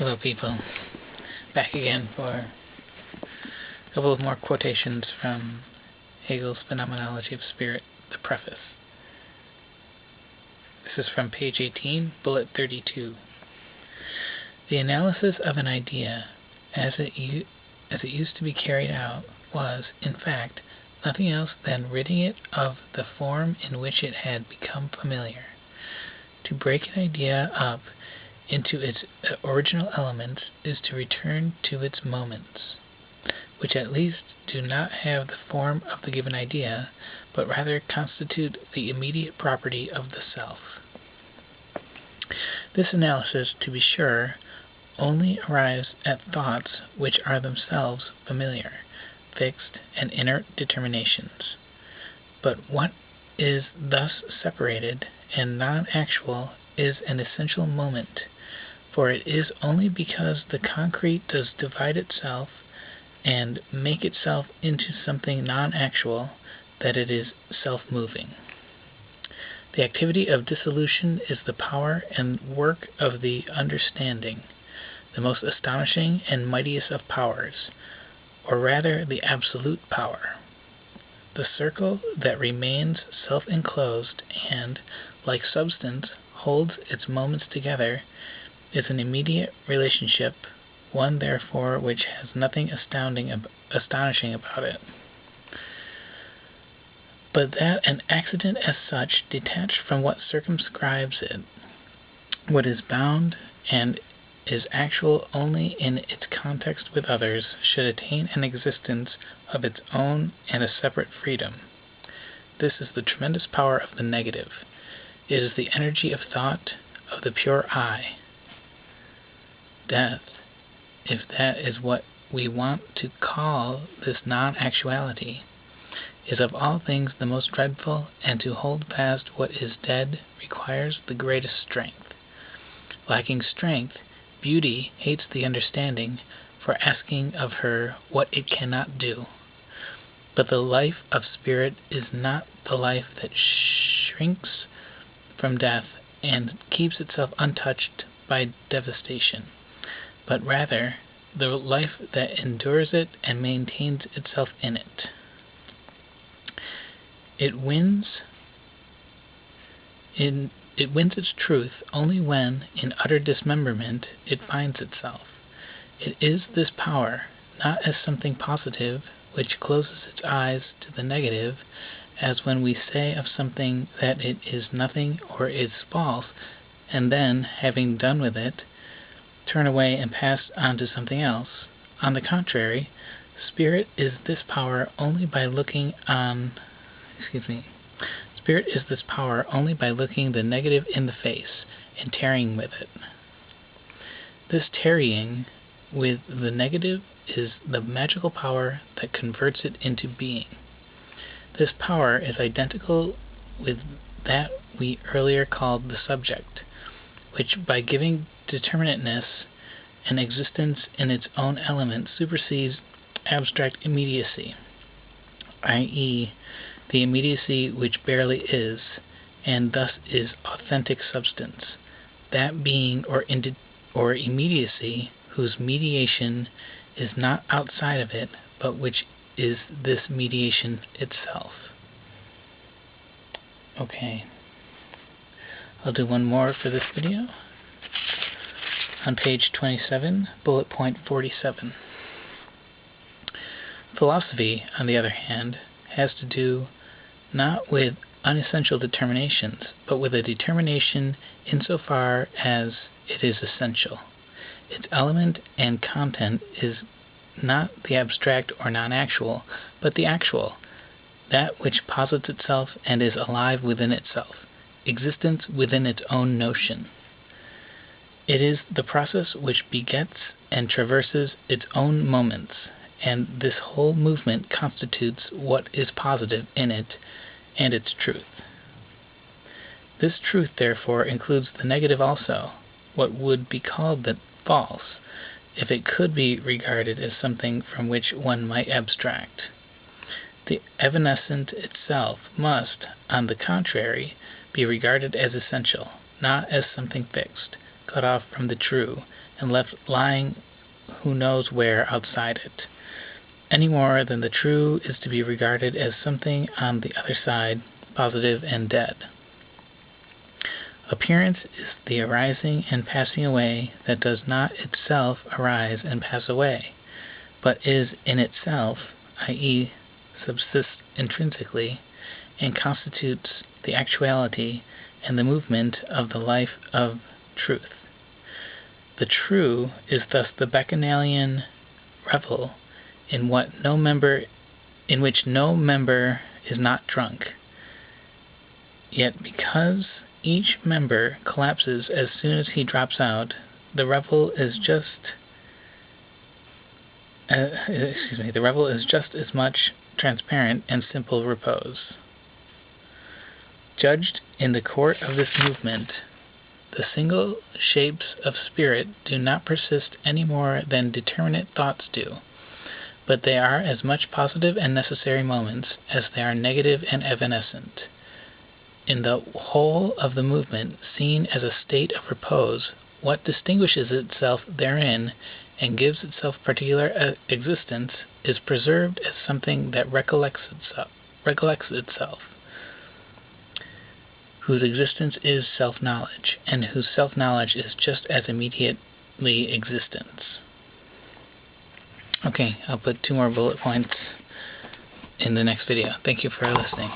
Hello people, back again for a couple of more quotations from Hegel's Phenomenology of Spirit, the preface. This is from page 18, bullet 32. The analysis of an idea as it used to be carried out was, in fact, nothing else than ridding it of the form in which it had become familiar. To break an idea up into its original elements is to return to its moments, which at least do not have the form of the given idea, but rather constitute the immediate property of the self. This analysis, to be sure, only arrives at thoughts which are themselves familiar, fixed, and inert determinations. But what is thus separated and non-actual is an essential moment, for it is only because the concrete does divide itself and make itself into something non-actual that it is self-moving. The activity of dissolution is the power and work of the understanding, the most astonishing and mightiest of powers, or rather the absolute power. The circle that remains self-enclosed and, like substance, holds its moments together is an immediate relationship, one therefore which has nothing astonishing about it, but that an accident as such, detached from what circumscribes it, what is bound and is actual only in its context with others, should attain an existence of its own and a separate freedom. This is the tremendous power of the negative. It is the energy of thought, of the pure I. Death, if that is what we want to call this non-actuality, is of all things the most dreadful, and to hold fast what is dead requires the greatest strength. Lacking strength, beauty hates the understanding for asking of her what it cannot do. But the life of spirit is not the life that shrinks from death and keeps itself untouched by devastation, but rather the life that endures it and maintains itself in it. It wins its truth only when, in utter dismemberment, it finds itself. It is this power, not as something positive, which closes its eyes to the negative, as when we say of something that it is nothing or is false, and then, having done with it, turn away and pass on to something else. On the contrary, spirit is this power only by looking the negative in the face and tarrying with it. This tarrying with the negative is the magical power that converts it into being. This power is identical with that we earlier called the subject, which by giving determinateness and existence in its own element supersedes abstract immediacy, i.e., the immediacy which barely is, and thus is authentic substance, that being or immediacy whose mediation is not outside of it, but which is this mediation itself. Okay, I'll do one more for this video. On page 27, bullet point 47. Philosophy, on the other hand, has to do not with unessential determinations, but with a determination insofar as it is essential. Its element and content is not the abstract or non-actual, but the actual, that which posits itself and is alive within itself, existence within its own notion. It is the process which begets and traverses its own moments, and this whole movement constitutes what is positive in it and its truth. This truth, therefore, includes the negative also, what would be called the false, if it could be regarded as something from which one might abstract. The evanescent itself must, on the contrary, be regarded as essential, not as something fixed, cut off from the true, and left lying who knows where outside it, any more than the true is to be regarded as something on the other side, positive and dead. Appearance is the arising and passing away that does not itself arise and pass away, but is in itself, i.e., subsists intrinsically, and constitutes the actuality and the movement of the life of truth. The true is thus the bacchanalian revel in which no member is not drunk. Yet because each member collapses as soon as he drops out, the revel is just as much transparent and simple repose. Judged in the court of this movement, the single shapes of spirit do not persist any more than determinate thoughts do, but they are as much positive and necessary moments as they are negative and evanescent. In the whole of the movement, seen as a state of repose, what distinguishes itself therein and gives itself particular existence is preserved as something that recollects itself, whose existence is self-knowledge, and whose self-knowledge is just as immediately existence. Okay, I'll put 2 more bullet points in the next video. Thank you for listening.